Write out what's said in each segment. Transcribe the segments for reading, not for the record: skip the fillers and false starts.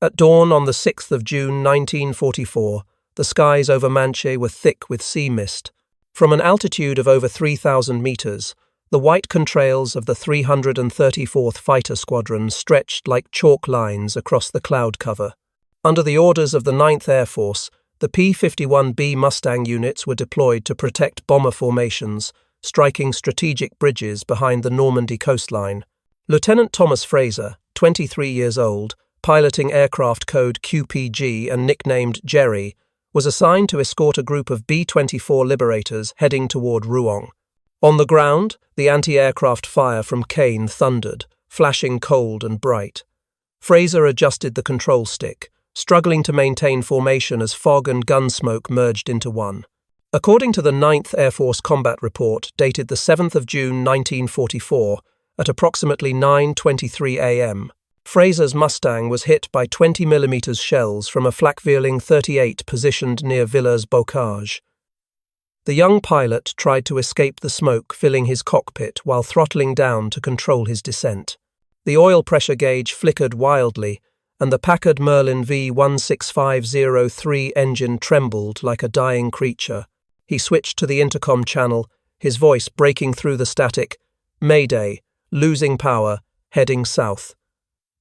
At dawn on the 6th of June 1944, the skies over Manche were thick with sea mist. From an altitude of over 3,000 meters, the white contrails of the 334th Fighter Squadron stretched like chalk lines across the cloud cover. Under the orders of the 9th Air Force, the P-51B Mustang units were deployed to protect bomber formations, striking strategic bridges behind the Normandy coastline. Lieutenant Thomas Fraser, 23 years old, piloting aircraft code QPG and nicknamed Jerry, was assigned to escort a group of B-24 Liberators heading toward Rouen. On the ground, the anti-aircraft fire from Caen thundered, flashing cold and bright. Fraser adjusted the control stick, struggling to maintain formation as fog and gun smoke merged into one. According to the 9th Air Force Combat Report, dated the 7th of June 1944, at approximately 9:23 a.m., Fraser's Mustang was hit by 20mm shells from a flak-Vierling 38 positioned near Villers-Bocage. The young pilot tried to escape the smoke filling his cockpit while throttling down to control his descent. The oil pressure gauge flickered wildly, and the Packard-Merlin V-1650-3 engine trembled like a dying creature. He switched to the intercom channel, his voice breaking through the static. "Mayday, losing power, heading south."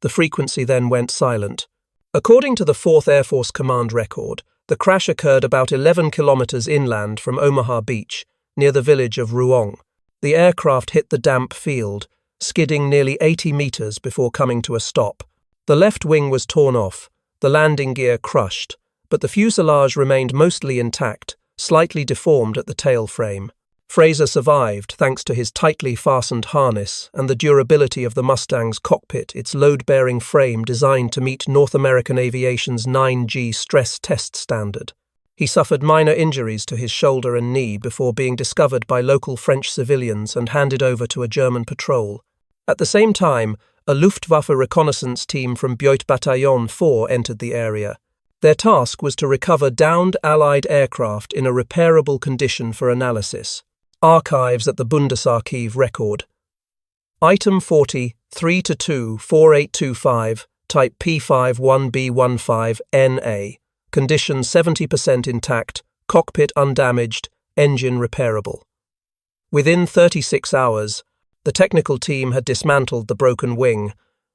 The frequency then went silent. According to the 4th Air Force Command record, the crash occurred about 11 kilometers inland from Omaha Beach, near the village of Rouen. The aircraft hit the damp field, skidding nearly 80 meters before coming to a stop. The left wing was torn off, the landing gear crushed, but the fuselage remained mostly intact, slightly deformed at the tail frame. Fraser survived thanks to his tightly fastened harness and the durability of the Mustang's cockpit, its load-bearing frame designed to meet North American Aviation's 9G stress test standard. He suffered minor injuries to his shoulder and knee before being discovered by local French civilians and handed over to a German patrol. At the same time, a Luftwaffe reconnaissance team from Buyot Bataillon 4 entered the area. Their task was to recover downed Allied aircraft in a repairable condition for analysis. Archives at the Bundesarchiv record. Item 40, 3-2, 4825, Type P-51B-15NA. Condition 70% intact, cockpit undamaged, engine repairable. Within 36 hours, the technical team had dismantled the broken wing,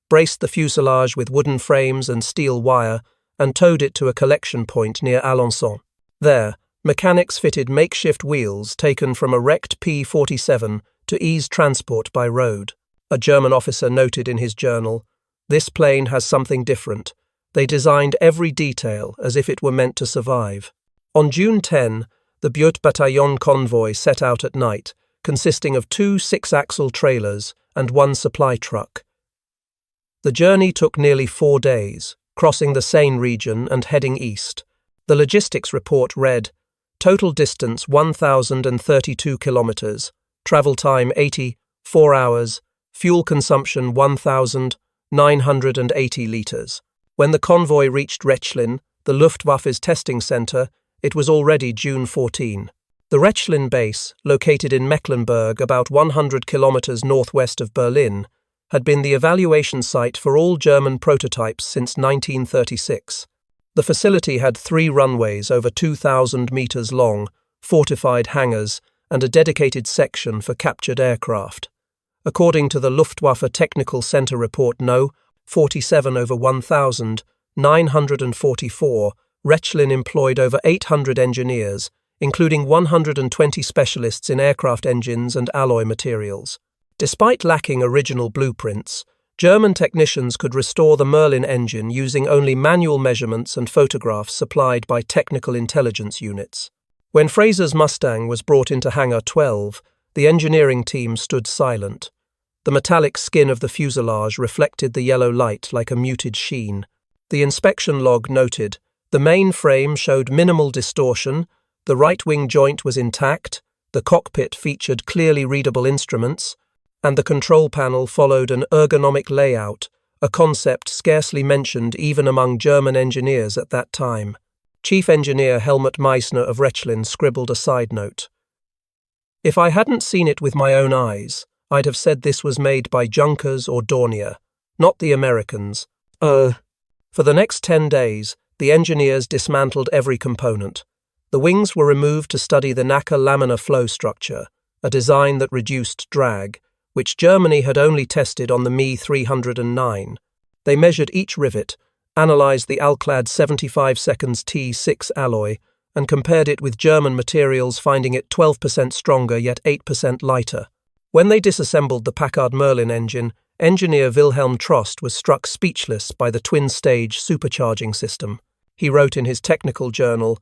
braced the fuselage with wooden frames and steel wire, and towed it to a collection point near Alençon. There, mechanics fitted makeshift wheels taken from a wrecked P-47 to ease transport by road. A German officer noted in his journal, "This plane has something different. They designed every detail as if it were meant to survive." On June 10, the Buyot Bataillon convoy set out at night, consisting of 2 6-axle trailers and 1 supply truck. The journey took nearly 4 days, crossing the Seine region and heading east. The logistics report read, total distance 1,032 kilometers, travel time 84 hours, fuel consumption 1,980 liters. When the convoy reached Rechlin, the Luftwaffe's testing center, it was already June 14. The Rechlin base, located in Mecklenburg about 100 kilometers northwest of Berlin, had been the evaluation site for all German prototypes since 1936. The facility had 3 runways over 2,000 meters long, fortified hangars, and a dedicated section for captured aircraft. According to the Luftwaffe Technical Center Report No. 47/1000-944, Rechlin employed over 800 engineers, including 120 specialists in aircraft engines and alloy materials. Despite lacking original blueprints, German technicians could restore the Merlin engine using only manual measurements and photographs supplied by technical intelligence units. When Fraser's Mustang was brought into Hangar 12, the engineering team stood silent. The metallic skin of the fuselage reflected the yellow light like a muted sheen. The inspection log noted, the main frame showed minimal distortion, the right wing joint was intact, the cockpit featured clearly readable instruments, and the control panel followed an ergonomic layout, a concept scarcely mentioned even among German engineers at that time. Chief Engineer Helmut Meissner of Rechlin scribbled a side note. "If I hadn't seen it with my own eyes, I'd have said this was made by Junkers or Dornier, not the Americans." For the next 10 days, the engineers dismantled every component. The wings were removed to study the Nacre laminar flow structure, a design that reduced drag, which Germany had only tested on the Me 309. They measured each rivet, analyzed the Alclad 75 seconds T6 alloy, and compared it with German materials, finding it 12% stronger yet 8% lighter. When they disassembled the Packard-Merlin engine, engineer Wilhelm Trost was struck speechless by the twin-stage supercharging system. He wrote in his technical journal,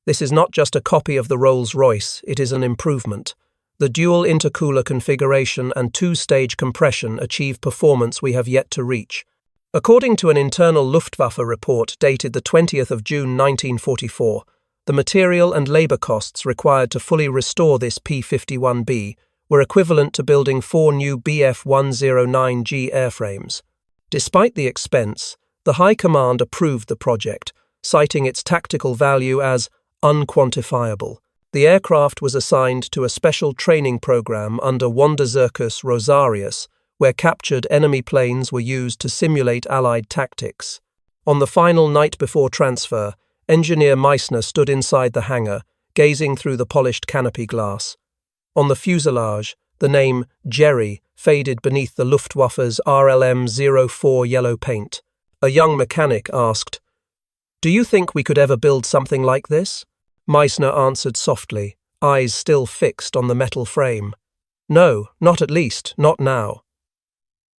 "This is not just a copy of the Rolls-Royce, it is an improvement. The dual intercooler configuration and two-stage compression achieve performance we have yet to reach." According to an internal Luftwaffe report dated the 20th of June 1944, the material and labour costs required to fully restore this P-51B were equivalent to building 4 new Bf-109G airframes. Despite the expense, the High Command approved the project, citing its tactical value as unquantifiable. The aircraft was assigned to a special training program under Wanderzirkus Rosarius, where captured enemy planes were used to simulate Allied tactics. On the final night before transfer, engineer Meissner stood inside the hangar, gazing through the polished canopy glass. On the fuselage, the name Jerry faded beneath the Luftwaffe's RLM-04 yellow paint. A young mechanic asked, "Do you think we could ever build something like this?" Meissner answered softly, eyes still fixed on the metal frame. "No, not at least, not now."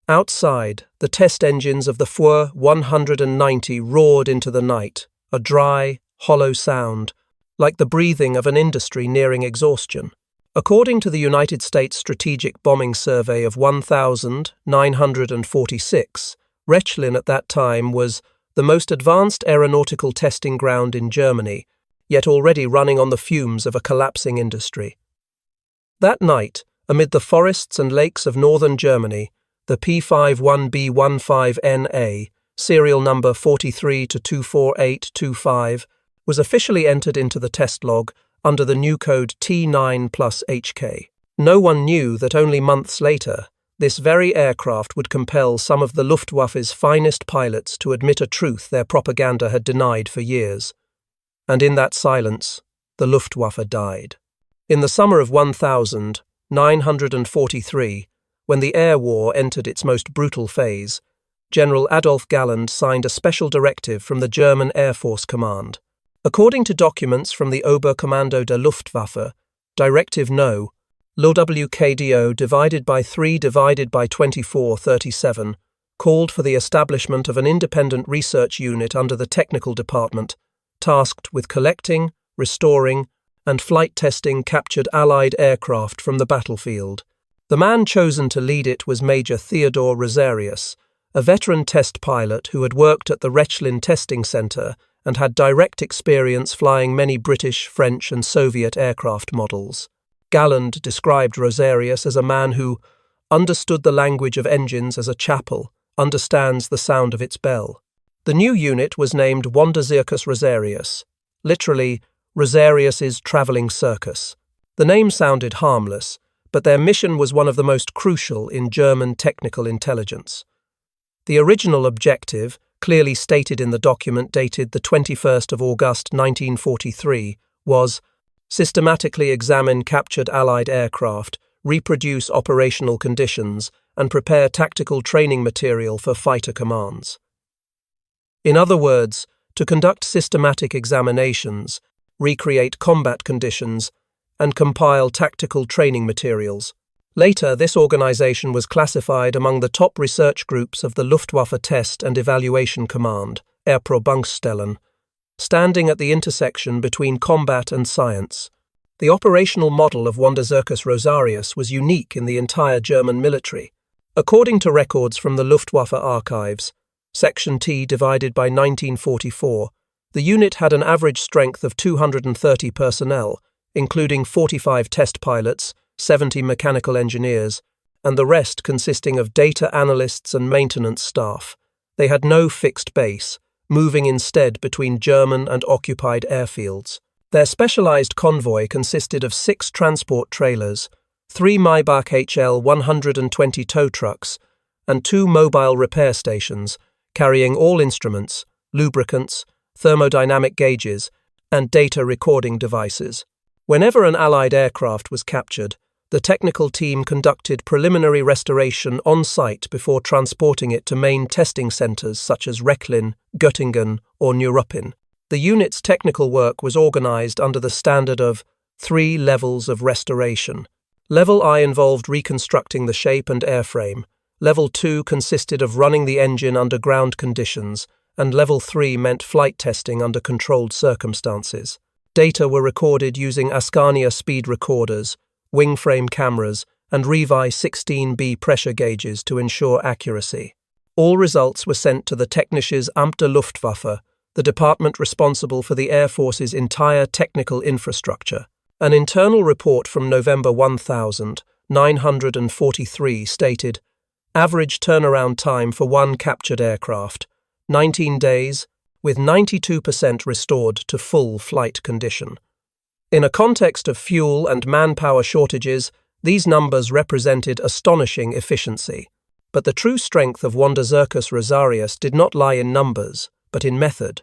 Outside, the test engines of the Fuhr 190 roared into the night, a dry, hollow sound, like the breathing of an industry nearing exhaustion. According to the United States Strategic Bombing Survey of 1,946, Rechlin at that time was the most advanced aeronautical testing ground in Germany, yet already running on the fumes of a collapsing industry. That night, amid the forests and lakes of northern Germany, the P-51B 15NA, serial number 43-24825, was officially entered into the test log under the new code T9+HK. No one knew that only months later, this very aircraft would compel some of the Luftwaffe's finest pilots to admit a truth their propaganda had denied for years. And in that silence, the Luftwaffe died. In the summer of 1943, when the air war entered its most brutal phase, General Adolf Galland signed a special directive from the German Air Force Command. According to documents from the Oberkommando der Luftwaffe, Directive No, LWKDO divided by 3 divided by 2437 called for the establishment of an independent research unit under the technical department, tasked with collecting, restoring, and flight testing captured Allied aircraft from the battlefield. The man chosen to lead it was Major Theodor Rosarius, a veteran test pilot who had worked at the Rechlin Test Center and had direct experience flying many British, French, and Soviet aircraft models. Galland described Rosarius as a man who understood the language of engines as a chapel understands the sound of its bell. The new unit was named Wanderzirkus Rosarius, literally Rosarius's travelling circus. The name sounded harmless, but their mission was one of the most crucial in German technical intelligence. The original objective, clearly stated in the document dated the 21st of August 1943, was systematically examine captured Allied aircraft, reproduce operational conditions, and prepare tactical training material for fighter commands. In other words, to conduct systematic examinations, recreate combat conditions, and compile tactical training materials. Later, this organization was classified among the top research groups of the Luftwaffe Test and Evaluation Command, Erprobungsstellen, standing at the intersection between combat and science. The operational model of Wanderzirkus Rosarius was unique in the entire German military. According to records from the Luftwaffe archives, Section T divided by 1944, the unit had an average strength of 230 personnel, including 45 test pilots, 70 mechanical engineers, and the rest consisting of data analysts and maintenance staff. They had no fixed base, moving instead between German and occupied airfields. Their specialized convoy consisted of 6 transport trailers, 3 Maybach HL 120 tow trucks, and 2 mobile repair stations, carrying all instruments, lubricants, thermodynamic gauges, and data recording devices. Whenever an Allied aircraft was captured, the technical team conducted preliminary restoration on site before transporting it to main testing centers such as Rechlin, Göttingen, or Neuruppin. The unit's technical work was organized under the standard of 3 levels of restoration. Level I involved reconstructing the shape and airframe. Level 2 consisted of running the engine under ground conditions, and Level 3 meant flight testing under controlled circumstances. Data were recorded using Ascania speed recorders, wing-frame cameras, and Revi 16B pressure gauges to ensure accuracy. All results were sent to the Technisches Amt der Luftwaffe, the department responsible for the Air Force's entire technical infrastructure. An internal report from November 1943 stated, average turnaround time for one captured aircraft, 19 days, with 92% restored to full flight condition. In a context of fuel and manpower shortages, these numbers represented astonishing efficiency. But the true strength of Wanderzirkus Rosarius did not lie in numbers, but in method.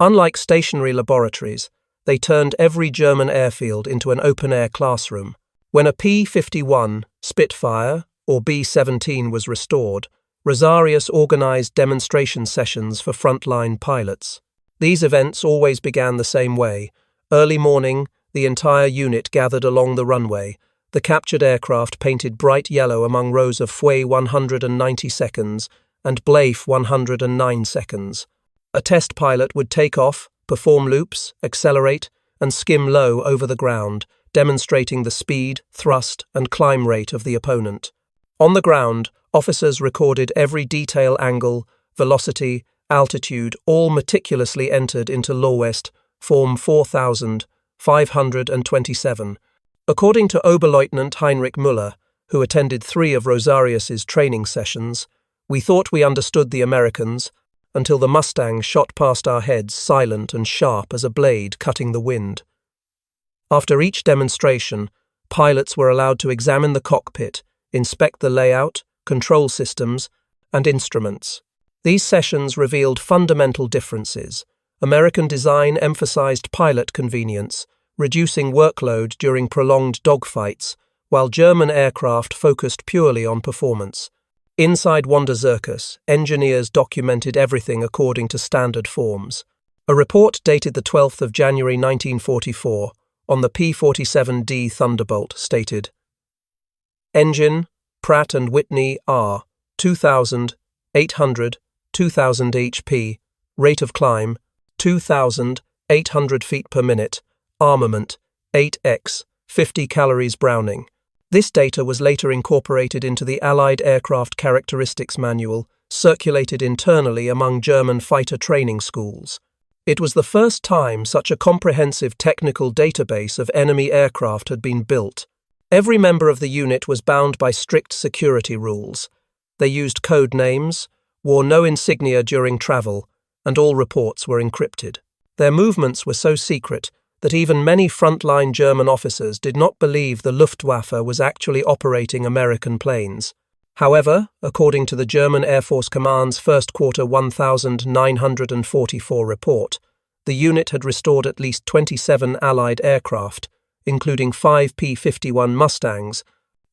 Unlike stationary laboratories, they turned every German airfield into an open-air classroom. When a P-51 Spitfire or B-17 was restored, Rosarius organized demonstration sessions for frontline pilots. These events always began the same way. Early morning, the entire unit gathered along the runway, the captured aircraft painted bright yellow among rows of Fue 190 seconds and Blafe 109 seconds. A test pilot would take off, perform loops, accelerate, and skim low over the ground, demonstrating the speed, thrust, and climb rate of the opponent. On the ground, officers recorded every detail angle, velocity, altitude, all meticulously entered into Lawest, Form 4527. According to Oberleutnant Heinrich Müller, who attended 3 of Rosarius's training sessions, we thought we understood the Americans, until the Mustang shot past our heads silent and sharp as a blade cutting the wind. After each demonstration, pilots were allowed to examine the cockpit, inspect the layout, control systems, and instruments. These sessions revealed fundamental differences. American design emphasized pilot convenience, reducing workload during prolonged dogfights, while German aircraft focused purely on performance. Inside Wanderzirkus, engineers documented everything according to standard forms. A report dated the 12th of January 1944 on the P-47D Thunderbolt stated, engine, Pratt & Whitney R, 2,000, 800, 2,000 HP, rate of climb, 2,800 feet per minute, armament, 8x, 50 calories Browning. This data was later incorporated into the Allied Aircraft Characteristics Manual, circulated internally among German fighter training schools. It was the first time such a comprehensive technical database of enemy aircraft had been built. Every member of the unit was bound by strict security rules. They used code names, wore no insignia during travel, and all reports were encrypted. Their movements were so secret that even many frontline German officers did not believe the Luftwaffe was actually operating American planes. However, according to the German Air Force Command's first quarter 1944 report, the unit had restored at least 27 Allied aircraft, including 5 P-51 Mustangs,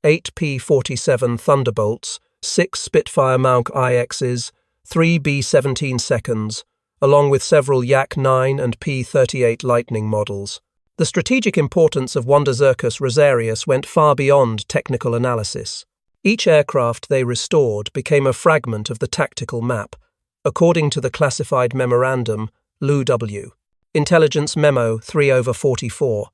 8 P-47 Thunderbolts, 6 Spitfire Mach IXs, 3 B-17 seconds, along with several Yak-9 and P-38 Lightning models. The strategic importance of Wanderzirkus Rosarius went far beyond technical analysis. Each aircraft they restored became a fragment of the tactical map, according to the classified memorandum, LUW. Intelligence Memo 3/44.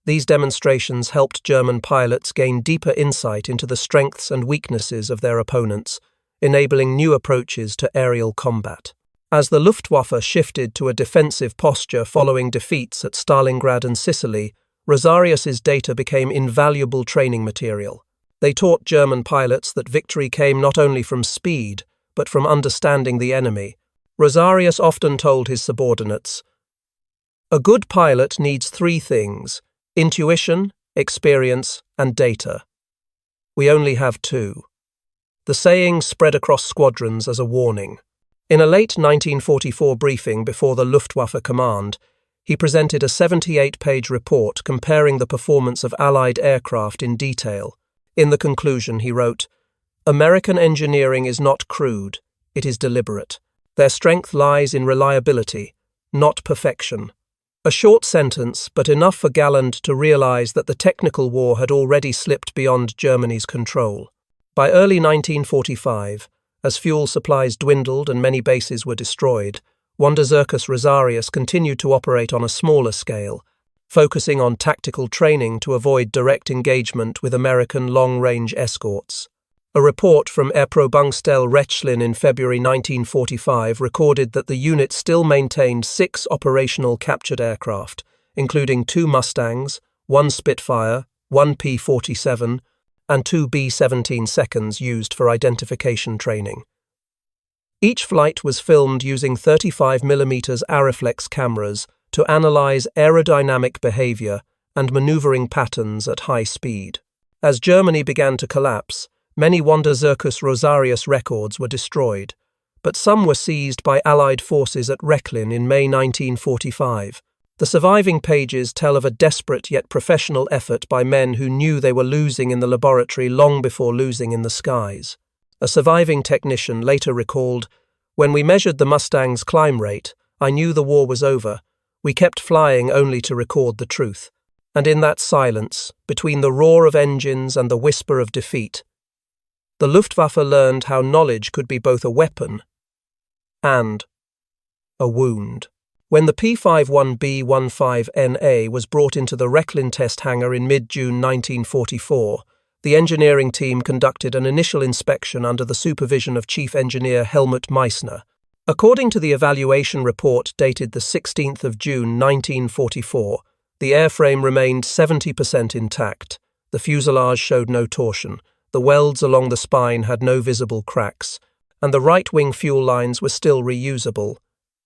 These demonstrations helped German pilots gain deeper insight into the strengths and weaknesses of their opponents, enabling new approaches to aerial combat. As the Luftwaffe shifted to a defensive posture following defeats at Stalingrad and Sicily, Rosarius's data became invaluable training material. They taught German pilots that victory came not only from speed, but from understanding the enemy. Rosarius often told his subordinates, "A good pilot needs 3 things: intuition, experience, and data. We only have 2." The saying spread across squadrons as a warning. In a late 1944 briefing before the Luftwaffe command, he presented a 78-page report comparing the performance of Allied aircraft in detail. In the conclusion, he wrote, "American engineering is not crude, it is deliberate. Their strength lies in reliability, not perfection." A short sentence, but enough for Galland to realize that the technical war had already slipped beyond Germany's control. By early 1945, as fuel supplies dwindled and many bases were destroyed, Wanderzirkus Rosarius continued to operate on a smaller scale, focusing on tactical training to avoid direct engagement with American long-range escorts. A report from Airprobungsstelle Rechlin in February 1945 recorded that the unit still maintained 6 operational captured aircraft, including 2 Mustangs, 1 Spitfire, 1 P-47, and 2 B-17 seconds used for identification training. Each flight was filmed using 35mm Arriflex cameras to analyze aerodynamic behavior and maneuvering patterns at high speed. As Germany began to collapse, many Wanderzirkus Rosarius records were destroyed, but some were seized by Allied forces at Rechlin in May 1945. The surviving pages tell of a desperate yet professional effort by men who knew they were losing in the laboratory long before losing in the skies. A surviving technician later recalled, "When we measured the Mustang's climb rate, I knew the war was over. We kept flying only to record the truth. And in that silence, between the roar of engines and the whisper of defeat, the Luftwaffe learned how knowledge could be both a weapon and a wound." When the P-51B Mustang was brought into the Rechlin test hangar in mid-June 1944, the engineering team conducted an initial inspection under the supervision of Chief Engineer Helmut Meissner. According to the evaluation report dated the 16th of June 1944, the airframe remained 70% intact, the fuselage showed no torsion, the welds along the spine had no visible cracks, and the right-wing fuel lines were still reusable.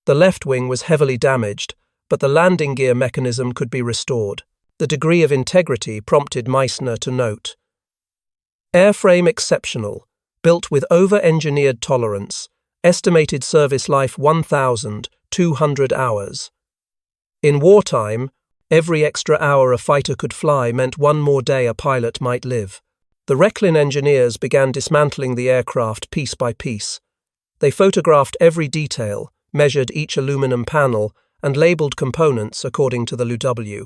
The left wing was heavily damaged, but the landing gear mechanism could be restored. The degree of integrity prompted Meissner to note, "Airframe exceptional, built with over-engineered tolerance, estimated service life 1,200 hours. In wartime, every extra hour a fighter could fly meant one more day a pilot might live." The Rechlin engineers began dismantling the aircraft piece by piece. They photographed every detail, measured each aluminum panel, and labeled components according to the LUW.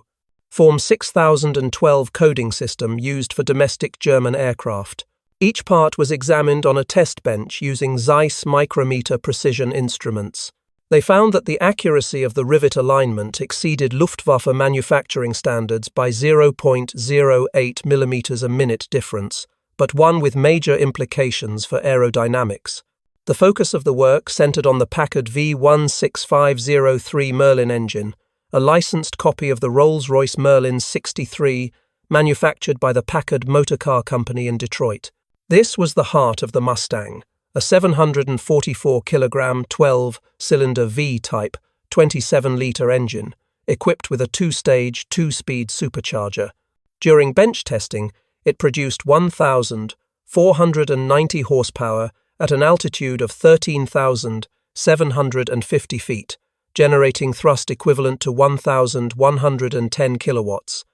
Form 6012 coding system used for domestic German aircraft. Each part was examined on a test bench using Zeiss micrometer precision instruments. They found that the accuracy of the rivet alignment exceeded Luftwaffe manufacturing standards by 0.08 mm a minute difference, but one with major implications for aerodynamics. The focus of the work centered on the Packard V-1650-3 Merlin engine, a licensed copy of the Rolls-Royce Merlin 63 manufactured by the Packard Motor Car Company in Detroit. This was the heart of the Mustang, a 744-kilogram 12-cylinder V-type 27-liter engine, equipped with a 2-stage, 2-speed supercharger. During bench testing, it produced 1,490 horsepower at an altitude of 13,750 feet, generating thrust equivalent to 1,110 kilowatts.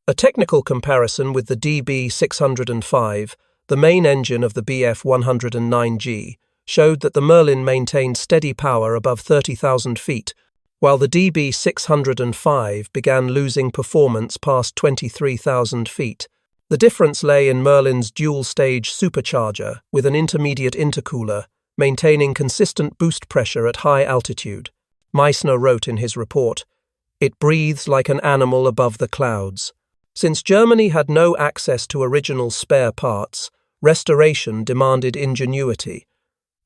A technical comparison with the DB605, the main engine of the Bf-109G, showed that the Merlin maintained steady power above 30,000 feet, while the DB605 began losing performance past 23,000 feet. The difference lay in Merlin's dual-stage supercharger with an intermediate intercooler, maintaining consistent boost pressure at high altitude. Meissner wrote in his report, "It breathes like an animal above the clouds." Since Germany had no access to original spare parts, restoration demanded ingenuity.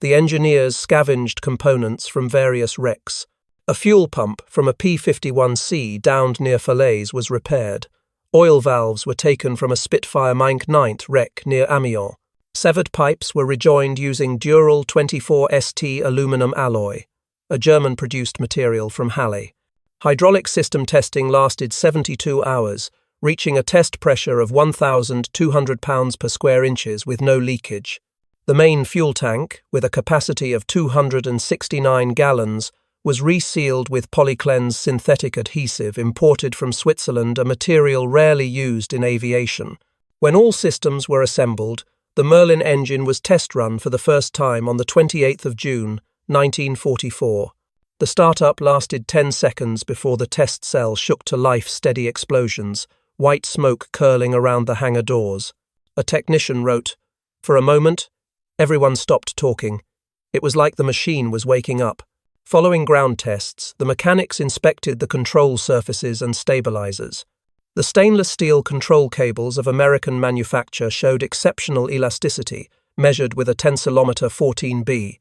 The engineers scavenged components from various wrecks. A fuel pump from a P-51C downed near Falaise was repaired. Oil valves were taken from a Spitfire Mach 9 wreck near Amiens. Severed pipes were rejoined using Dural 24ST aluminum alloy, a German-produced material from Halle. Hydraulic system testing lasted 72 hours, reaching a test pressure of 1,200 pounds per square inches with no leakage. The main fuel tank, with a capacity of 269 gallons, was resealed with Polyclen's synthetic adhesive imported from Switzerland, a material rarely used in aviation. When all systems were assembled, the Merlin engine was test run for the first time on the 28th of June, 1944. The startup lasted 10 seconds before the test cell shook to life steady explosions, white smoke curling around the hangar doors. A technician wrote, "For a moment, everyone stopped talking. It was like the machine was waking up." Following ground tests, the mechanics inspected the control surfaces and stabilizers. The stainless steel control cables of American manufacture showed exceptional elasticity, measured with a tensilometer 14B.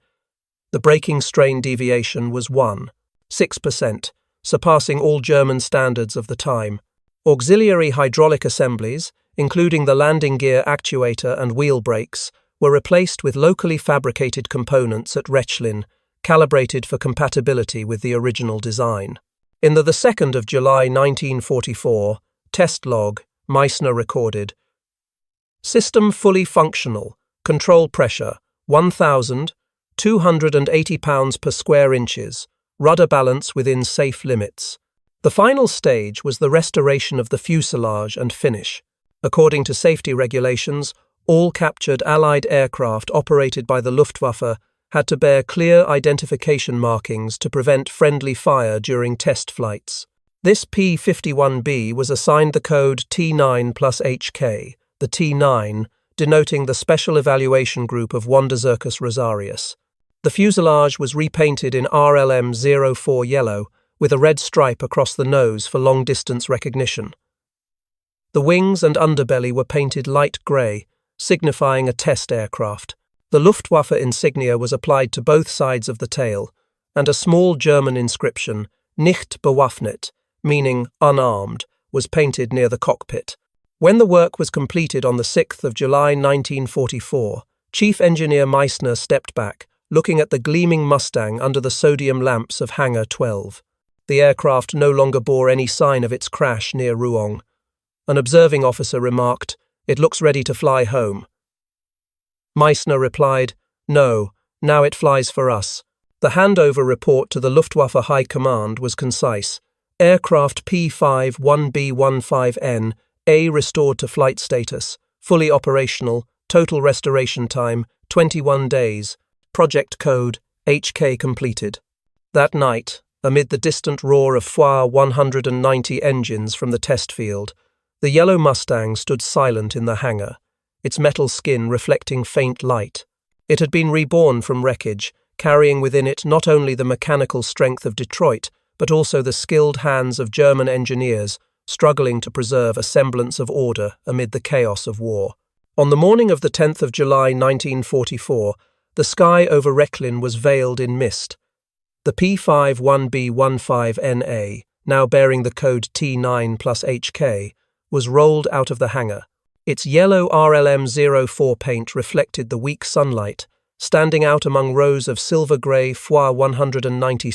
The braking strain deviation was 1.6%, surpassing all German standards of the time. Auxiliary hydraulic assemblies, including the landing gear actuator and wheel brakes, were replaced with locally fabricated components at Rechlin, calibrated for compatibility with the original design. In the 2nd of July 1944, test log, Meissner recorded, "System fully functional, control pressure, 1,280 pounds per square inches, rudder balance within safe limits." The final stage was the restoration of the fuselage and finish. According to safety regulations, all captured Allied aircraft operated by the Luftwaffe had to bear clear identification markings to prevent friendly fire during test flights. This P-51B was assigned the code T9 plus HK, the T9 denoting the Special Evaluation Group of Wanderzirkus Rosarius. The fuselage was repainted in RLM 04 yellow, with a red stripe across the nose for long-distance recognition. The wings and underbelly were painted light grey, signifying a test aircraft. The Luftwaffe insignia was applied to both sides of the tail, and a small German inscription, Nicht bewaffnet, meaning unarmed, was painted near the cockpit. When the work was completed on the 6th of July 1944, Chief Engineer Meissner stepped back, looking at the gleaming Mustang under the sodium lamps of Hangar 12. The aircraft no longer bore any sign of its crash near Rouen. An observing officer remarked, "It looks ready to fly home." Meissner replied, "No, now it flies for us." The handover report to the Luftwaffe High Command was concise. Aircraft P-51B A restored to flight status, fully operational, total restoration time, 21 days, project code, HK completed. That night, amid the distant roar of FOA 190 engines from the test field, the yellow Mustang stood silent in the hangar, its metal skin reflecting faint light. It had been reborn from wreckage, carrying within it not only the mechanical strength of Detroit, but also the skilled hands of German engineers struggling to preserve a semblance of order amid the chaos of war. On the morning of the 10th of July 1944, the sky over Rechlin was veiled in mist. The P-51B 15NA, now bearing the code T9 plus HK, was rolled out of the hangar. Its yellow RLM 04 paint reflected the weak sunlight, standing out among rows of silver-grey FOA 190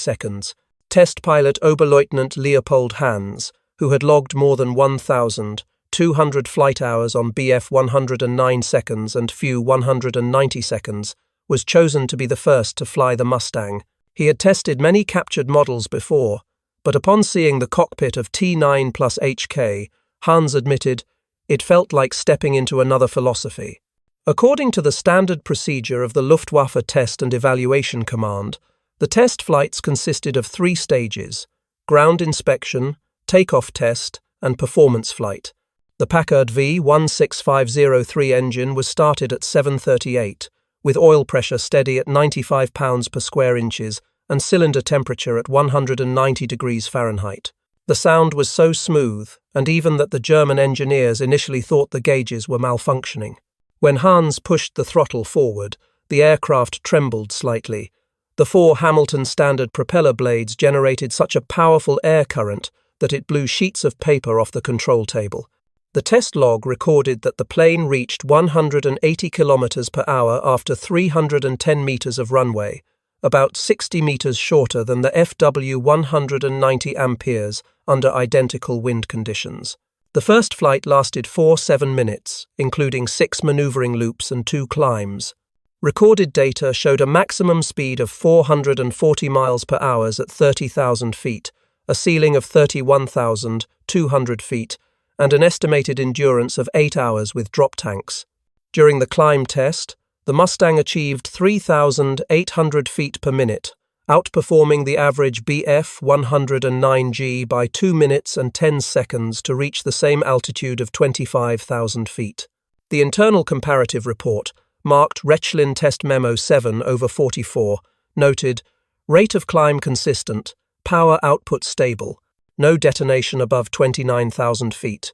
Test pilot Oberleutnant Leopold Hans, who had logged more than 1,200 flight hours on BF 109 seconds and FU 190 seconds, was chosen to be the first to fly the Mustang. He had tested many captured models before, but upon seeing the cockpit of T9 plus HK, Hans admitted, "It felt like stepping into another philosophy." According to the standard procedure of the Luftwaffe Test and Evaluation Command, the test flights consisted of 3 stages: ground inspection, takeoff test, and performance flight. The Packard-Merlin V-1650-3 engine was started at 7:38, with oil pressure steady at 95 pounds per square inches and cylinder temperature at 190 degrees Fahrenheit. The sound was so smooth, and even that the German engineers initially thought the gauges were malfunctioning. When Hans pushed the throttle forward, the aircraft trembled slightly. The 4 Hamilton standard propeller blades generated such a powerful air current that it blew sheets of paper off the control table. The test log recorded that the plane reached 180 kilometers per hour after 310 meters of runway, about 60 meters shorter than the FW 190 amperes under identical wind conditions. The first flight lasted 7 minutes, including 6 maneuvering loops and 2 climbs. Recorded data showed a maximum speed of 440 miles per hour at 30,000 feet, a ceiling of 31,200 feet, and an estimated endurance of 8 hours with drop tanks. During the climb test, the Mustang achieved 3,800 feet per minute, outperforming the average Bf-109G by 2 minutes and 10 seconds to reach the same altitude of 25,000 feet. The internal comparative report, marked Rechlin Test Memo 7/44, noted, rate of climb consistent, power output stable, no detonation above 29,000 feet.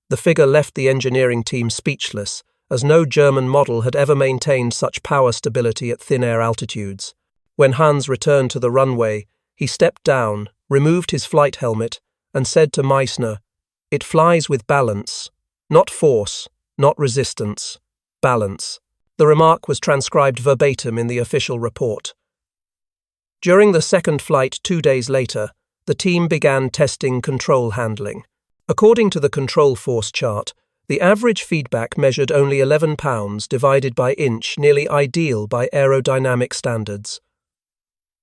The figure left the engineering team speechless, as no German model had ever maintained such power stability at thin-air altitudes. When Hans returned to the runway, he stepped down, removed his flight helmet, and said to Meissner, "It flies with balance. Not force, not resistance. Balance." The remark was transcribed verbatim in the official report. During the second flight 2 days later, the team began testing control handling. According to the control force chart, the average feedback measured only 11 pounds divided by inch, nearly ideal by aerodynamic standards.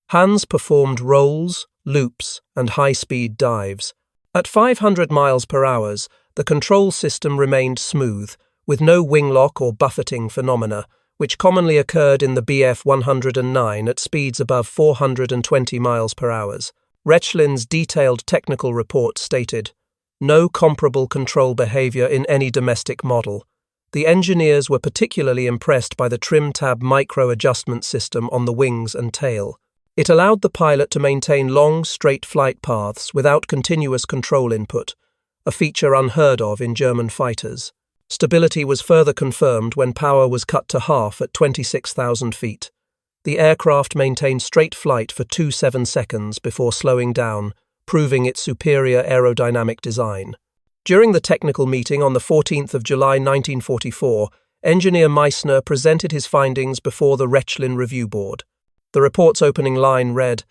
Hans performed rolls, loops, and high-speed dives. At 500 miles per hour, the control system remained smooth, with no wing lock or buffeting phenomena, which commonly occurred in the Bf-109 at speeds above 420 miles per hour. Rechlin's detailed technical report stated, "No comparable control behavior in any domestic model." The engineers were particularly impressed by the trim tab micro-adjustment system on the wings and tail. It allowed the pilot to maintain long, straight flight paths without continuous control input, a feature unheard of in German fighters. Stability was further confirmed when power was cut to half at 26,000 feet. The aircraft maintained straight flight for 27 seconds before slowing down, proving its superior aerodynamic design. During the technical meeting on the 14th of July 1944, engineer Meissner presented his findings before the Rechlin Review Board. The report's opening line read,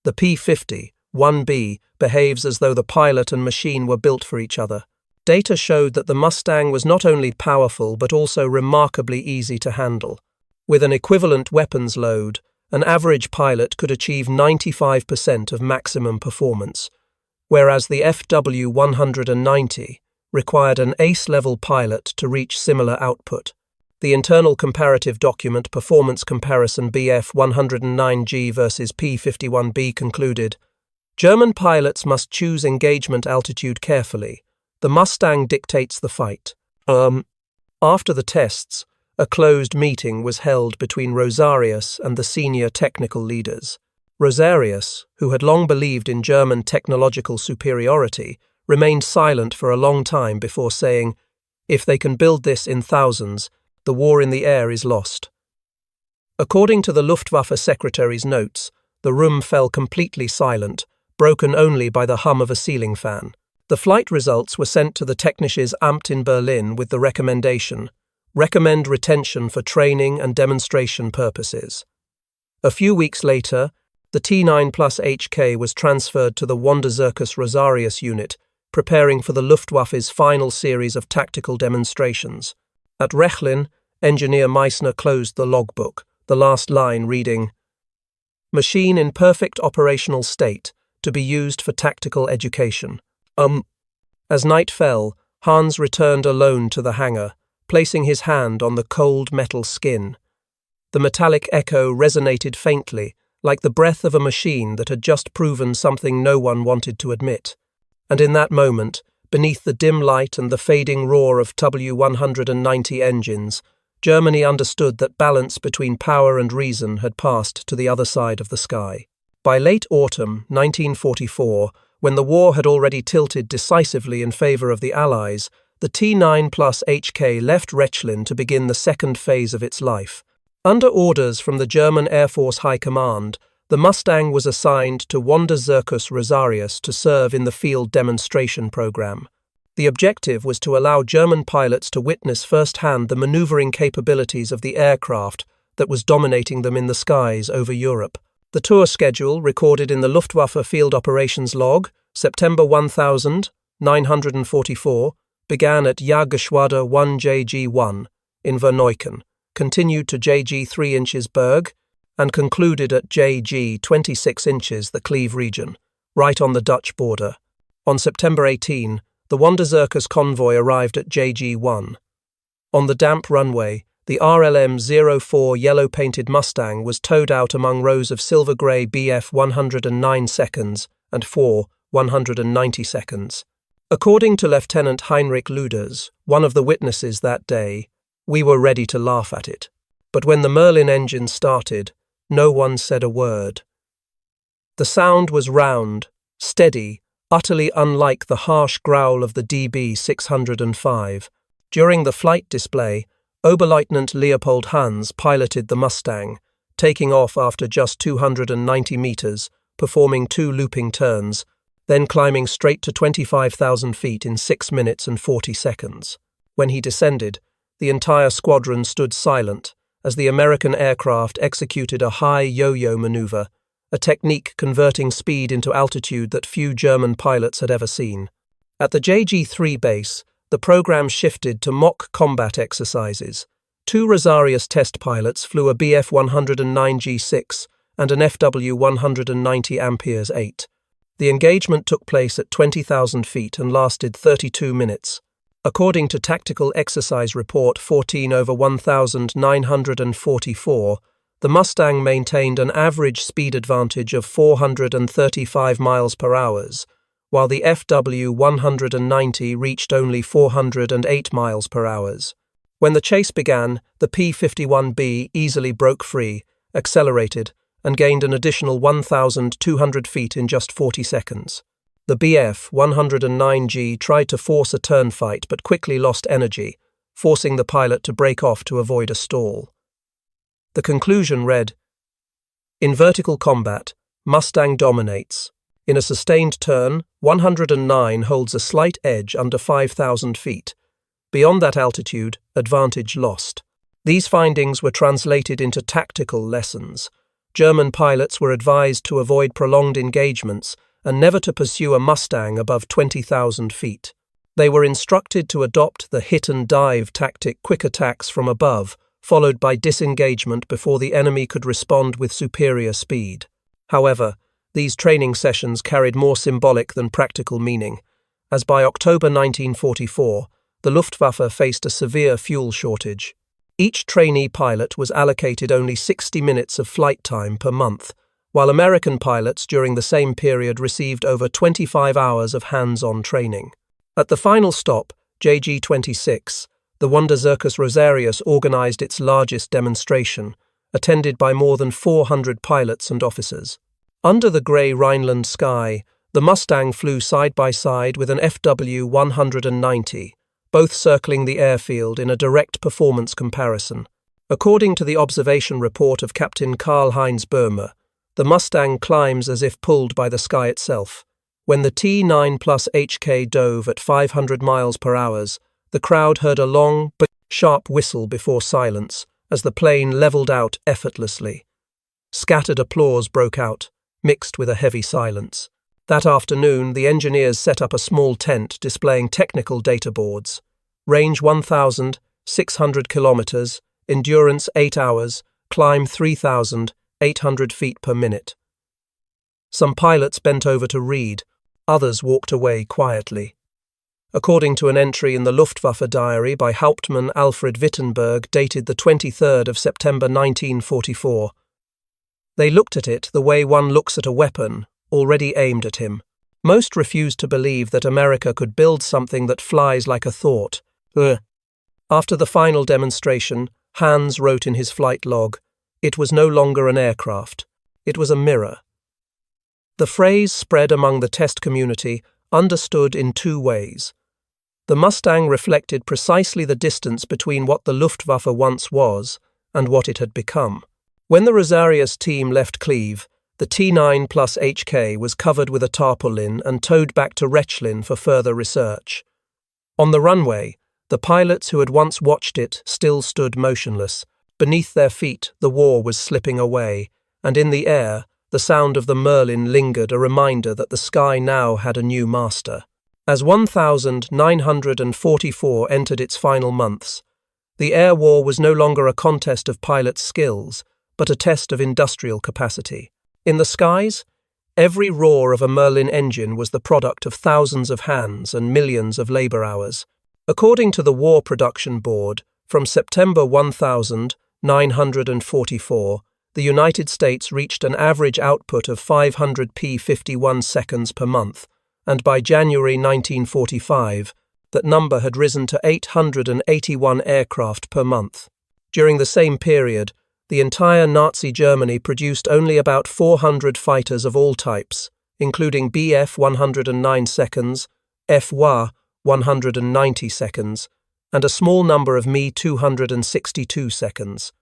"The P-51B behaves as though the pilot and machine were built for each other." Data showed that the Mustang was not only powerful but also remarkably easy to handle. With an equivalent weapons load, an average pilot could achieve 95% of maximum performance, whereas the FW-190 required an ace-level pilot to reach similar output. The internal comparative document Performance Comparison Bf-109G versus P-51B concluded, "German pilots must choose engagement altitude carefully. The Mustang dictates the fight." After the tests, a closed meeting was held between Rosarius and the senior technical leaders. Rosarius, who had long believed in German technological superiority, remained silent for a long time before saying, "If they can build this in thousands, the war in the air is lost." According to the Luftwaffe secretary's notes, the room fell completely silent, broken only by the hum of a ceiling fan. The flight results were sent to the Technisches Amt in Berlin with the recommendation, "Recommend retention for training and demonstration purposes." A few weeks later, the T9 plus HK was transferred to the Wanderzirkus Rosarius unit, preparing for the Luftwaffe's final series of tactical demonstrations. At Rechlin, engineer Meissner closed the logbook, the last line reading, "Machine in perfect operational state, to be used for tactical education." As night fell, Hans returned alone to the hangar, placing his hand on the cold metal skin. The metallic echo resonated faintly, like the breath of a machine that had just proven something no one wanted to admit. And in that moment, beneath the dim light and the fading roar of W-190 engines, Germany understood that balance between power and reason had passed to the other side of the sky. By late autumn 1944, when the war had already tilted decisively in favor of the Allies, the T9 plus HK left Rechlin to begin the second phase of its life. Under orders from the German Air Force High Command, the Mustang was assigned to Wanderzirkus Rosarius to serve in the field demonstration program. The objective was to allow German pilots to witness firsthand the maneuvering capabilities of the aircraft that was dominating them in the skies over Europe. The tour schedule, recorded in the Luftwaffe Field Operations Log, September 1944, began at Jagdgeschwader 1JG1 in Verneuken, continued to JG 3 inches Berg, and concluded at JG 26 inches the Cleve region, right on the Dutch border. On September 18, the Wanderzirkus convoy arrived at JG 1. On the damp runway, the RLM-04 yellow-painted Mustang was towed out among rows of silver-grey BF 109 seconds and 4 190 seconds. According to Lieutenant Heinrich Luders, one of the witnesses that day, we were ready to laugh at it. But when the Merlin engine started, no one said a word. The sound was round, steady, utterly unlike the harsh growl of the DB 605. During the flight display, Oberleutnant Leopold Hans piloted the Mustang, taking off after just 290 meters, performing 2 looping turns, then climbing straight to 25,000 feet in 6 minutes and 40 seconds. When he descended, the entire squadron stood silent as the American aircraft executed a high yo-yo maneuver, a technique converting speed into altitude that few German pilots had ever seen. At the JG-3 base, the program shifted to mock combat exercises. 2 Rosarius test pilots flew a Bf 109G6 and an FW 190 Amperes 8. The engagement took place at 20,000 feet and lasted 32 minutes. According to Tactical Exercise Report 14/1944, the Mustang maintained an average speed advantage of 435 miles per hour, while the FW 190 reached only 408 miles per hour. When the chase began, the P-51B easily broke free, accelerated, and gained an additional 1,200 feet in just 40 seconds. The Bf 109G tried to force a turn fight but quickly lost energy, forcing the pilot to break off to avoid a stall. The conclusion read, "In vertical combat, Mustang dominates. In a sustained turn, 109 holds a slight edge under 5,000 feet. Beyond that altitude, advantage lost." These findings were translated into tactical lessons. German pilots were advised to avoid prolonged engagements and never to pursue a Mustang above 20,000 feet. They were instructed to adopt the hit-and-dive tactic, quick attacks from above, followed by disengagement before the enemy could respond with superior speed. However, these training sessions carried more symbolic than practical meaning, as by October 1944, the Luftwaffe faced a severe fuel shortage. Each trainee pilot was allocated only 60 minutes of flight time per month, while American pilots during the same period received over 25 hours of hands-on training. At the final stop, JG-26, the Wanderzirkus Rosarius organized its largest demonstration, attended by more than 400 pilots and officers. Under the grey Rhineland sky, the Mustang flew side by side with an FW 190, both circling the airfield in a direct performance comparison. According to the observation report of Captain Karl-Heinz Böhmer, the Mustang climbs as if pulled by the sky itself. When the T9 plus HK dove at 500 miles per hour, the crowd heard a long but sharp whistle before silence as the plane leveled out effortlessly. Scattered applause broke out, mixed with a heavy silence. That afternoon, the engineers set up a small tent displaying technical data boards. Range 1,600 kilometers, endurance 8 hours, climb 3,800 feet per minute. Some pilots bent over to read, others walked away quietly. According to an entry in the Luftwaffe diary by Hauptmann Alfred Wittenberg dated the 23rd of September 1944, they looked at it the way one looks at a weapon, already aimed at him. Most refused to believe that America could build something that flies like a thought. Ugh. After the final demonstration, Hans wrote in his flight log, "It was no longer an aircraft. It was a mirror." The phrase spread among the test community, understood in 2 ways. The Mustang reflected precisely the distance between what the Luftwaffe once was and what it had become. When the Rosarius team left Cleve, the T9 plus HK was covered with a tarpaulin and towed back to Rechlin for further research. On the runway, the pilots who had once watched it still stood motionless. Beneath their feet, the war was slipping away, and in the air, the sound of the Merlin lingered, a reminder that the sky now had a new master. As 1944 entered its final months, The air war was no longer a contest of pilots' skills, but a test of industrial capacity. In the skies, every roar of a Merlin engine was the product of thousands of hands and millions of labor hours. According to the War Production Board, from September 1944, the United States reached an average output of 500 P-51 seconds per month, and by January 1945, that number had risen to 881 aircraft per month. During the same period, the entire Nazi Germany produced only about 400 fighters of all types, including Bf 109 seconds, FWA 190 seconds, and a small number of Me 262 seconds.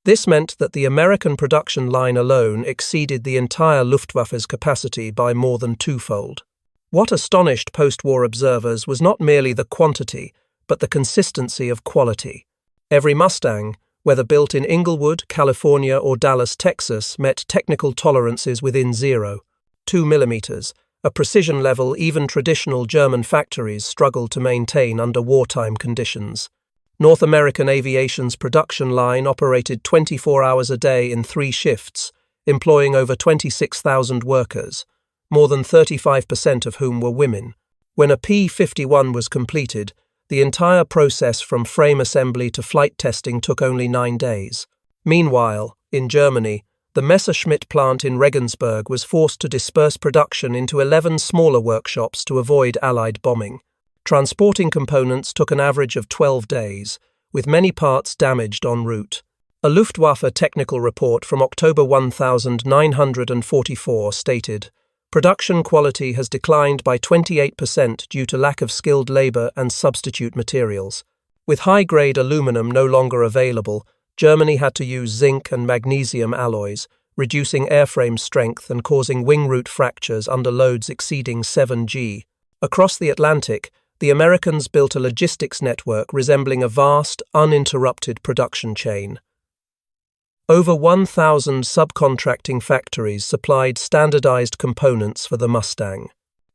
This meant that the American production line alone exceeded the entire Luftwaffe's capacity by more than twofold. What astonished post-war observers was not merely the quantity, but the consistency of quality. Every Mustang, whether built in Inglewood, California or Dallas, Texas, met technical tolerances within 0.2 mm, a precision level even traditional German factories struggled to maintain under wartime conditions. North American Aviation's production line operated 24 hours a day in 3 shifts, employing over 26,000 workers, more than 35% of whom were women. When a P-51 was completed, the entire process from frame assembly to flight testing took only 9 days. Meanwhile, in Germany, the Messerschmitt plant in Regensburg was forced to disperse production into 11 smaller workshops to avoid Allied bombing. Transporting components took an average of 12 days, with many parts damaged en route. A Luftwaffe technical report from October 1944 stated, "Production quality has declined by 28% due to lack of skilled labor and substitute materials. With high-grade aluminum no longer available, Germany had to use zinc and magnesium alloys, reducing airframe strength and causing wing root fractures under loads exceeding 7 g. Across the Atlantic, the Americans built a logistics network resembling a vast, uninterrupted production chain. Over 1,000 subcontracting factories supplied standardized components for the Mustang.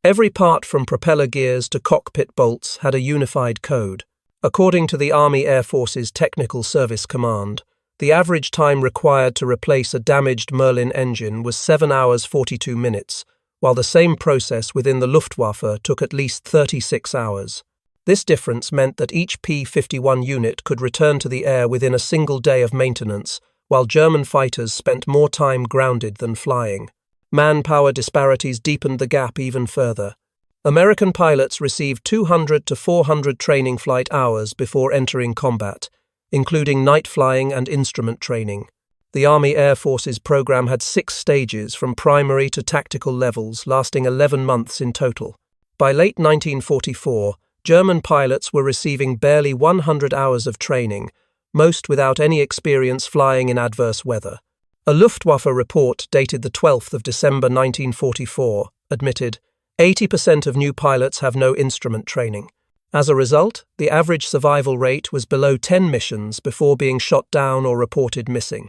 Every part from propeller gears to cockpit bolts had a unified code. According to the Army Air Force's Technical Service Command, the average time required to replace a damaged Merlin engine was 7 hours 42 minutes, while the same process within the Luftwaffe took at least 36 hours. This difference meant that each P-51 unit could return to the air within a single day of maintenance, while German fighters spent more time grounded than flying. Manpower disparities deepened the gap even further. American pilots received 200 to 400 training flight hours before entering combat, including night flying and instrument training. The Army Air Force's program had 6 stages from primary to tactical levels, lasting 11 months in total. By late 1944, German pilots were receiving barely 100 hours of training, most without any experience flying in adverse weather. A Luftwaffe report dated the 12th of December 1944 admitted, 80% of new pilots have no instrument training. As a result, the average survival rate was below 10 missions before being shot down or reported missing.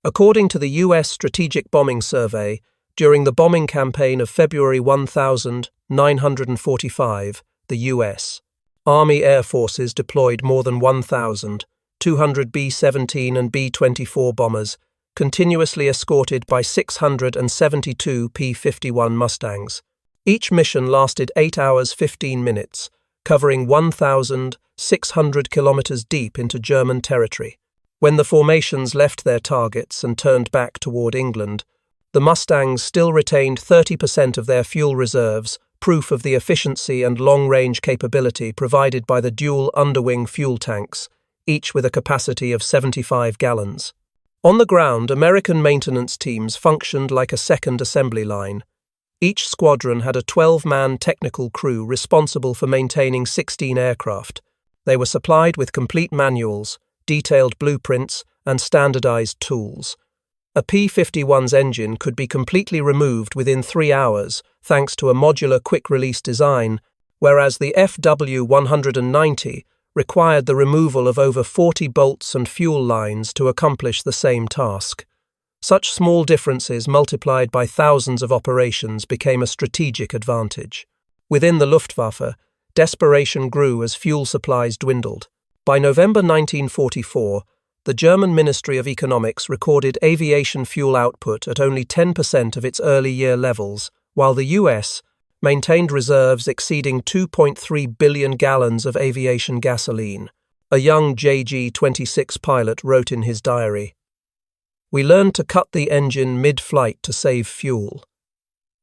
According to the U.S. Strategic Bombing Survey, during the bombing campaign of February 1945, the U.S. Army Air Forces deployed more than 1,200 B-17 and B-24 bombers, continuously escorted by 672 P-51 Mustangs. Each mission lasted 8 hours 15 minutes, covering 1,600 kilometers deep into German territory. When the formations left their targets and turned back toward England, the Mustangs still retained 30% of their fuel reserves, proof of the efficiency and long-range capability provided by the dual underwing fuel tanks, each with a capacity of 75 gallons. On the ground, American maintenance teams functioned like a second assembly line. Each squadron had a 12-man technical crew responsible for maintaining 16 aircraft. They were supplied with complete manuals, detailed blueprints, and standardized tools. A P-51's engine could be completely removed within 3 hours thanks to a modular quick-release design, whereas the FW-190 required the removal of over 40 bolts and fuel lines to accomplish the same task. Such small differences multiplied by thousands of operations became a strategic advantage. Within the Luftwaffe, desperation grew as fuel supplies dwindled. By November 1944, the German Ministry of Economics recorded aviation fuel output at only 10% of its early year levels, while the US maintained reserves exceeding 2.3 billion gallons of aviation gasoline. A young JG-26 pilot wrote in his diary, "We learned to cut the engine mid-flight to save fuel."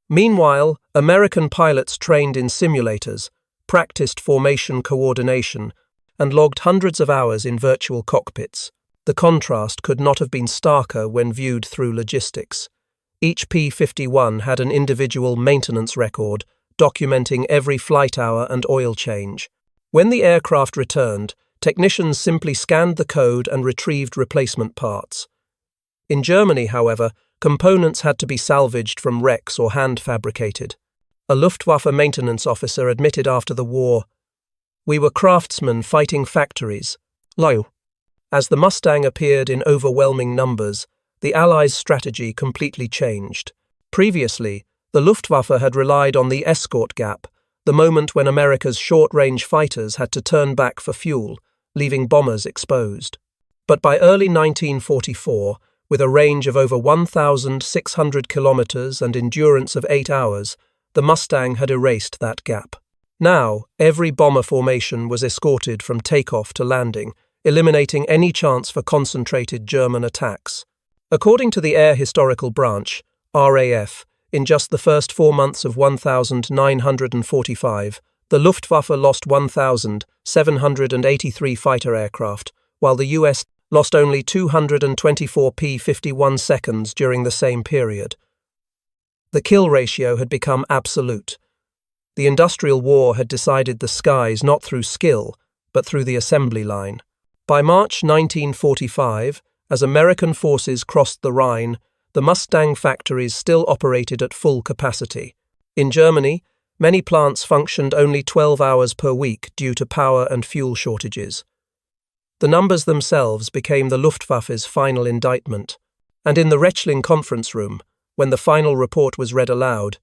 Meanwhile, American pilots trained in simulators, practiced formation coordination, and logged hundreds of hours in virtual cockpits. The contrast could not have been starker when viewed through logistics. Each P-51 had an individual maintenance record, documenting every flight hour and oil change. When the aircraft returned, technicians simply scanned the code and retrieved replacement parts. In Germany, however, components had to be salvaged from wrecks or hand-fabricated. A Luftwaffe maintenance officer admitted after the war, "We were craftsmen fighting factories." As the Mustang appeared in overwhelming numbers, the Allies' strategy completely changed. Previously, the Luftwaffe had relied on the escort gap, the moment when America's short-range fighters had to turn back for fuel, leaving bombers exposed. But by early 1944, with a range of over 1,600 kilometers and endurance of 8 hours, the Mustang had erased that gap. Now, every bomber formation was escorted from takeoff to landing, eliminating any chance for concentrated German attacks. According to the Air Historical Branch, RAF, in just the first 4 months of 1945, the Luftwaffe lost 1,783 fighter aircraft, while the US lost only 224 P-51 seconds during the same period. The kill ratio had become absolute. The industrial war had decided the skies not through skill, but through the assembly line. By March 1945, as American forces crossed the Rhine, the Mustang factories still operated at full capacity. In Germany, many plants functioned only 12 hours per week due to power and fuel shortages. The numbers themselves became the Luftwaffe's final indictment, and in the Rechlin conference room, when the final report was read aloud,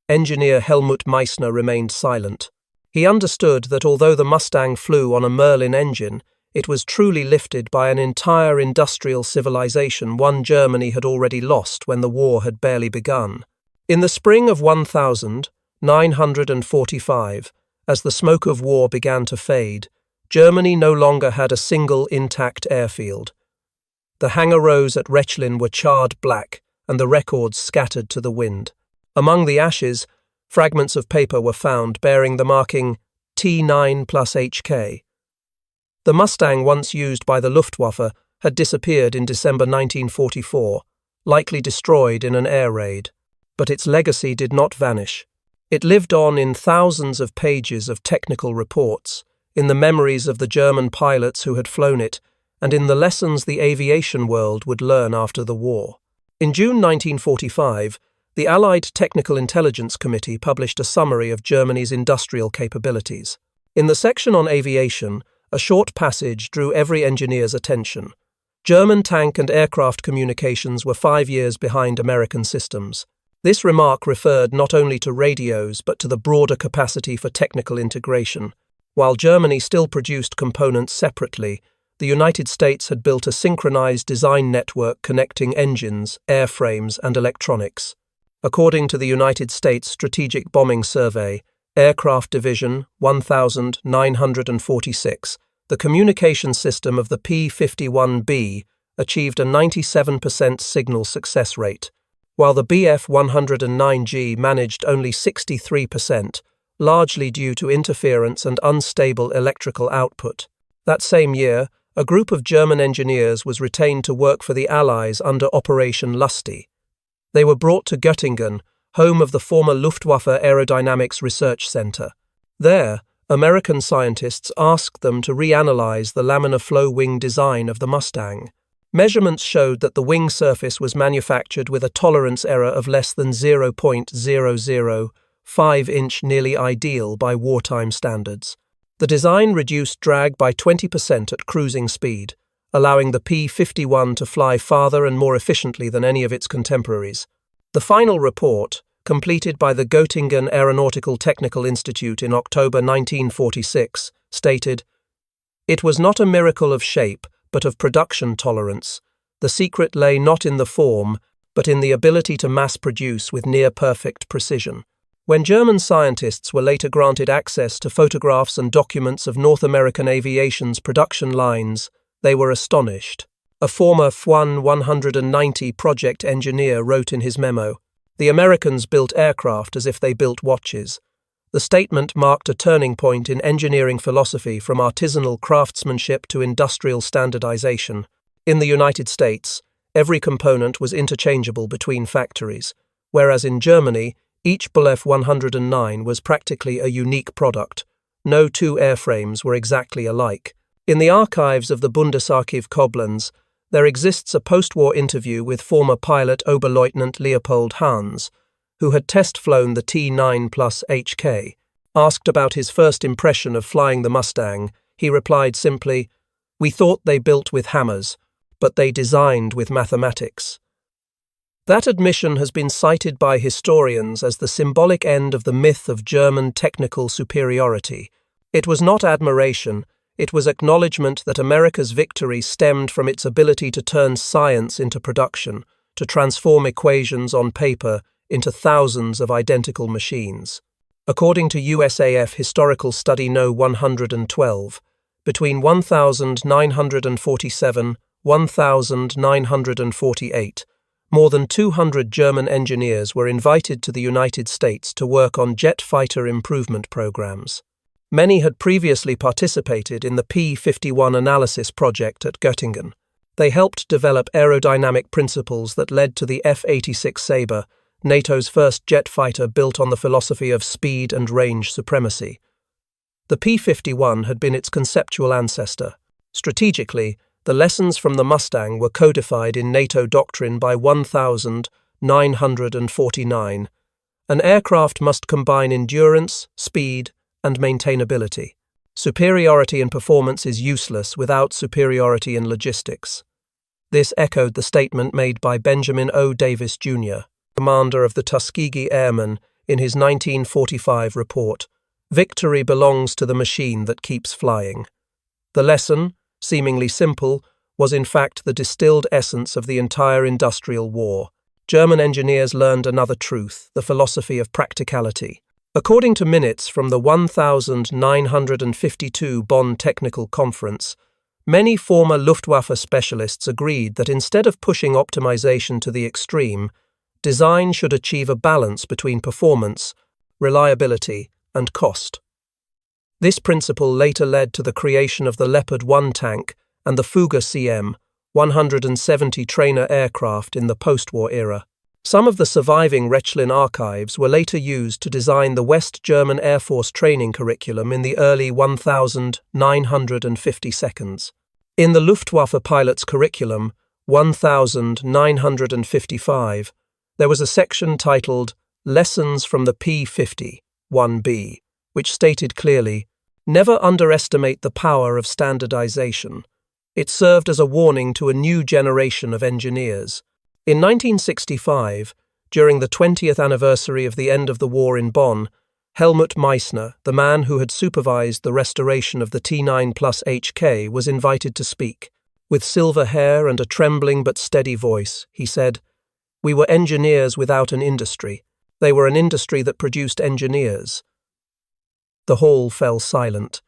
engineer Helmut Meissner remained silent. He understood that although the Mustang flew on a Merlin engine, it was truly lifted by an entire industrial civilization one Germany had already lost when the war had barely begun. In the spring of 1945, as the smoke of war began to fade, Germany no longer had a single intact airfield. The hangar rows at Rechlin were charred black, and the records scattered to the wind. Among the ashes, fragments of paper were found bearing the marking T9 plus HK. The Mustang once used by the Luftwaffe had disappeared in December 1944, likely destroyed in an air raid. But its legacy did not vanish. It lived on in thousands of pages of technical reports, in the memories of the German pilots who had flown it, and in the lessons the aviation world would learn after the war. In June 1945, the Allied Technical Intelligence Committee published a summary of Germany's industrial capabilities. In the section on aviation, a short passage drew every engineer's attention. German tank and aircraft communications were 5 years behind American systems. This remark referred not only to radios but to the broader capacity for technical integration. While Germany still produced components separately, the United States had built a synchronized design network connecting engines, airframes, and electronics. According to the United States Strategic Bombing Survey, Aircraft Division 1946, the communication system of the P-51B achieved a 97% signal success rate, while the Bf-109G managed only 63%, largely due to interference and unstable electrical output. That same year, a group of German engineers was retained to work for the Allies under Operation Lusty. They were brought to Göttingen, home of the former Luftwaffe Aerodynamics Research Center. There, American scientists asked them to reanalyze the laminar flow wing design of the Mustang. Measurements showed that the wing surface was manufactured with a tolerance error of less than 0.005", nearly ideal by wartime standards. The design reduced drag by 20% at cruising speed, allowing the P-51 to fly farther and more efficiently than any of its contemporaries. The final report, completed by the Göttingen Aeronautical Technical Institute in October 1946, stated, It was not a miracle of shape, but of production tolerance. The secret lay not in the form, but in the ability to mass-produce with near-perfect precision. When German scientists were later granted access to photographs and documents of North American aviation's production lines, they were astonished. A former F-1 190 project engineer wrote in his memo, "The Americans built aircraft as if they built watches." The statement marked a turning point in engineering philosophy from artisanal craftsmanship to industrial standardization. In the United States, every component was interchangeable between factories, whereas in Germany, each Bf 109 was practically a unique product. No two airframes were exactly alike. In the archives of the Bundesarchiv Koblenz, there exists a post-war interview with former pilot Oberleutnant Leopold Hans, who had test-flown the T-9 plus HK. Asked about his first impression of flying the Mustang, he replied simply, "We thought they built with hammers, but they designed with mathematics." That admission has been cited by historians as the symbolic end of the myth of German technical superiority. It was not admiration, it was acknowledgement that America's victory stemmed from its ability to turn science into production, to transform equations on paper into thousands of identical machines. According to USAF Historical Study No. 112, between 1947 1948, more than 200 German engineers were invited to the United States to work on jet fighter improvement programs. Many had previously participated in the P-51 analysis project at Göttingen. They helped develop aerodynamic principles that led to the F-86 Sabre, NATO's first jet fighter built on the philosophy of speed and range supremacy. The P-51 had been its conceptual ancestor. Strategically, the lessons from the Mustang were codified in NATO doctrine by 1949. An aircraft must combine endurance, speed, and maintainability. Superiority in performance is useless without superiority in logistics. This echoed the statement made by Benjamin O. Davis, Jr., commander of the Tuskegee Airmen, in his 1945 report, "Victory belongs to the machine that keeps flying." The lesson, seemingly simple, was in fact the distilled essence of the entire industrial war. German engineers learned another truth, the philosophy of practicality. According to minutes from the 1952 Bonn Technical Conference, many former Luftwaffe specialists agreed that instead of pushing optimization to the extreme, design should achieve a balance between performance, reliability, and cost. This principle later led to the creation of the Leopard 1 tank and the Fugger CM, 170 trainer aircraft in the post-war era. Some of the surviving Rechlin archives were later used to design the West German Air Force training curriculum in the early 1952. In the Luftwaffe pilot's curriculum, 1955, there was a section titled Lessons from the P-51B, which stated clearly, "Never underestimate the power of standardization." It served as a warning to a new generation of engineers. In 1965, during the 20th anniversary of the end of the war in Bonn, Helmut Meissner, the man who had supervised the restoration of the T-9 plus HK, was invited to speak. With silver hair and a trembling but steady voice, he said, "We were engineers without an industry. They were an industry that produced engineers." The hall fell silent.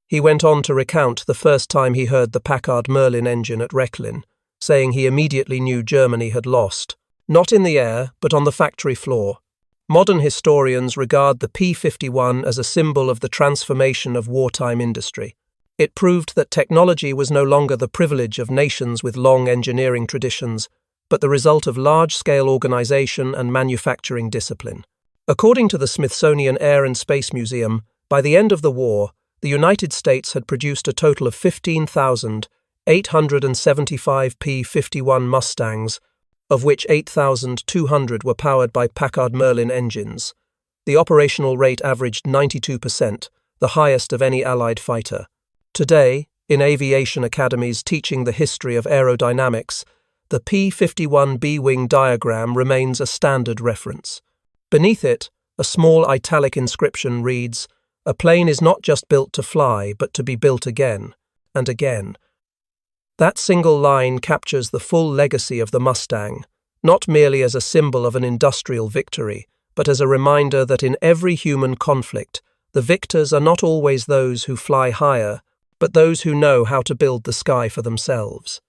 He went on to recount the first time he heard the Packard-Merlin engine at Rechlin, saying he immediately knew Germany had lost, not in the air, but on the factory floor. Modern historians regard the P-51 as a symbol of the transformation of wartime industry. It proved that technology was no longer the privilege of nations with long engineering traditions, but the result of large-scale organization and manufacturing discipline. According to the Smithsonian Air and Space Museum, by the end of the war, the United States had produced a total of 15,875 P-51 Mustangs, of which 8,200 were powered by Packard-Merlin engines. The operational rate averaged 92%, the highest of any Allied fighter. Today, in aviation academies teaching the history of aerodynamics, the P-51B wing diagram remains a standard reference. Beneath it, a small italic inscription reads, A plane is not just built to fly, but to be built again and again. That single line captures the full legacy of the Mustang, not merely as a symbol of an industrial victory, but as a reminder that in every human conflict, the victors are not always those who fly higher, but those who know how to build the sky for themselves.